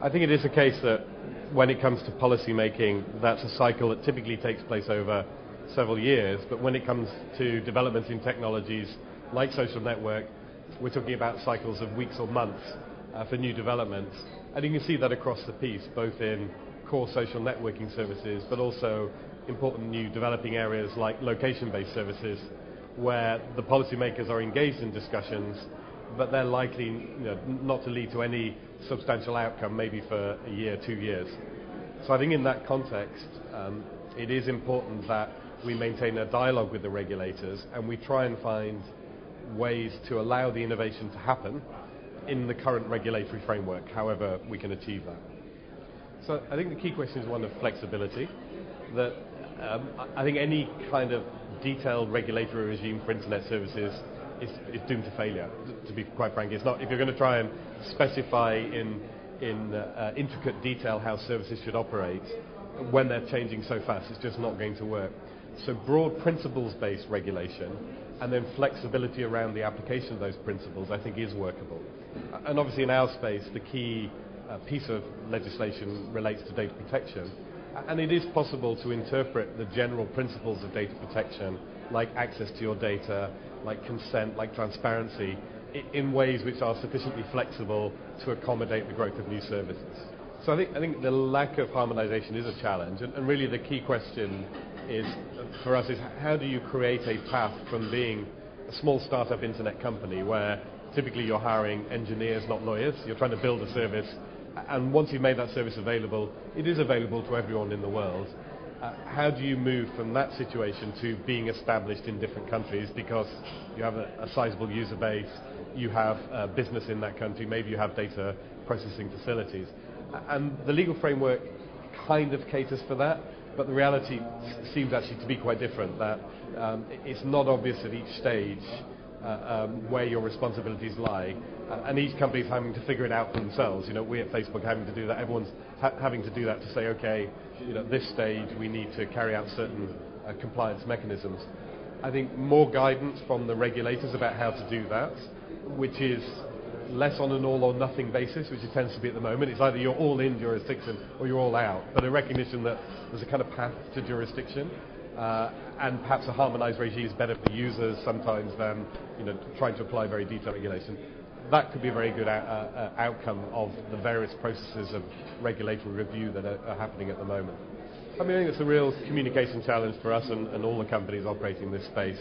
I think it is a case that when it comes to policy making, that's a cycle that typically takes place over several years, but when it comes to developments in technologies like social network, we're talking about cycles of weeks or months for new developments. And you can see that across the piece, both in core social networking services, but also important new developing areas like location-based services, where the policymakers are engaged in discussions, but they're likely not to lead to any substantial outcome, maybe for a year, 2 years. So I think in that context, it is important that we maintain a dialogue with the regulators and we try and find ways to allow the innovation to happen in the current regulatory framework, however we can achieve that. So I think the key question is one of flexibility, that I think any kind of detailed regulatory regime for internet services is doomed to failure, to be quite frank. It's not. If you're going to try and specify in intricate detail how services should operate, when they're changing so fast, it's just not going to work. So broad principles-based regulation and then flexibility around the application of those principles, I think, is workable. And obviously in our space, the key piece of legislation relates to data protection. And it is possible to interpret the general principles of data protection, like access to your data, like consent, like transparency, in ways which are sufficiently flexible to accommodate the growth of new services. So I think the lack of harmonization is a challenge, and really the key question is, for us, is how do you create a path from being a small startup internet company where typically you're hiring engineers, not lawyers, you're trying to build a service, and once you've made that service available, it is available to everyone in the world. How do you move from that situation to being established in different countries because you have a sizable user base, you have a business in that country, maybe you have data processing facilities. And the legal framework kind of caters for that, but the reality seems actually to be quite different, that it's not obvious at each stage where your responsibilities lie, and each company is having to figure it out for themselves. We at Facebook having to do that, everyone's having to do that to say, okay, at this stage we need to carry out certain compliance mechanisms. I think more guidance from the regulators about how to do that, which is less on an all or nothing basis, which it tends to be at the moment. It's either you're all in jurisdiction or you're all out, but a recognition that there's a kind of path to jurisdiction, and perhaps a harmonized regime is better for users sometimes than trying to apply very detailed regulation. That could be a very good outcome of the various processes of regulatory review that are happening at the moment. I think it's a real communication challenge for us and all the companies operating in this space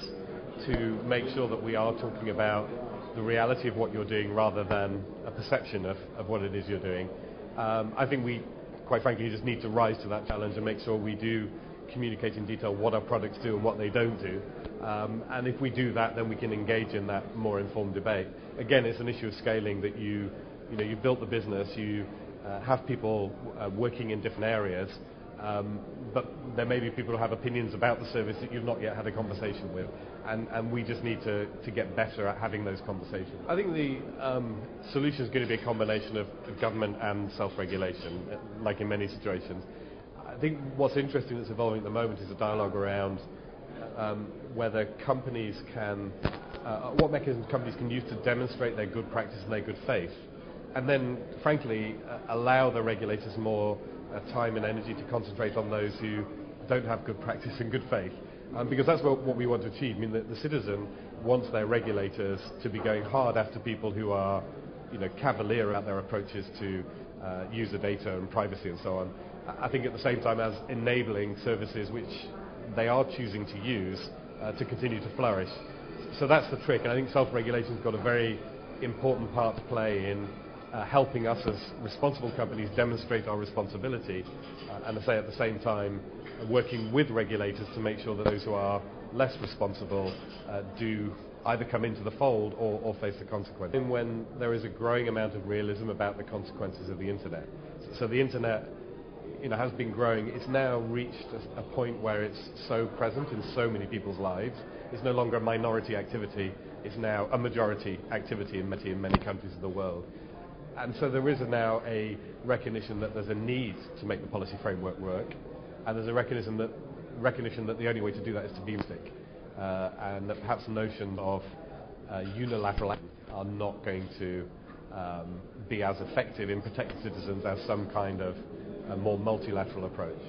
to make sure that we are talking about the reality of what you're doing rather than a perception of what it is you're doing. I think we, quite frankly, just need to rise to that challenge and make sure we do communicate in detail what our products do and what they don't do. And if we do that, then we can engage in that more informed debate. Again, it's an issue of scaling, that you built the business, you have people working in different areas, but there may be people who have opinions about the service that you've not yet had a conversation with, and we just need to get better at having those conversations. I think the solution is going to be a combination of government and self-regulation, like in many situations. I think what's interesting that's evolving at the moment is a dialogue around whether companies can, what mechanisms companies can use to demonstrate their good practice and their good faith, and then, frankly, allow the regulators more time and energy to concentrate on those who don't have good practice and good faith, because that's what we want to achieve. The citizen wants their regulators to be going hard after people who are, cavalier about their approaches to user data and privacy and so on. I think at the same time as enabling services which they are choosing to use to continue to flourish. So that's the trick, and I think self-regulation's got a very important part to play in helping us as responsible companies demonstrate our responsibility, and I say at the same time working with regulators to make sure that those who are less responsible do either come into the fold or face the consequences. And when there is a growing amount of realism about the consequences of the internet. So the internet has been growing. It's now reached a point where it's so present in so many people's lives. It's no longer a minority activity. It's now a majority activity in many countries of the world. And so there is now a recognition that there's a need to make the policy framework work, and there's a recognition that the only way to do that is to be realistic, and that perhaps the notion of unilateral action are not going to be as effective in protecting citizens as some kind of a more multilateral approach.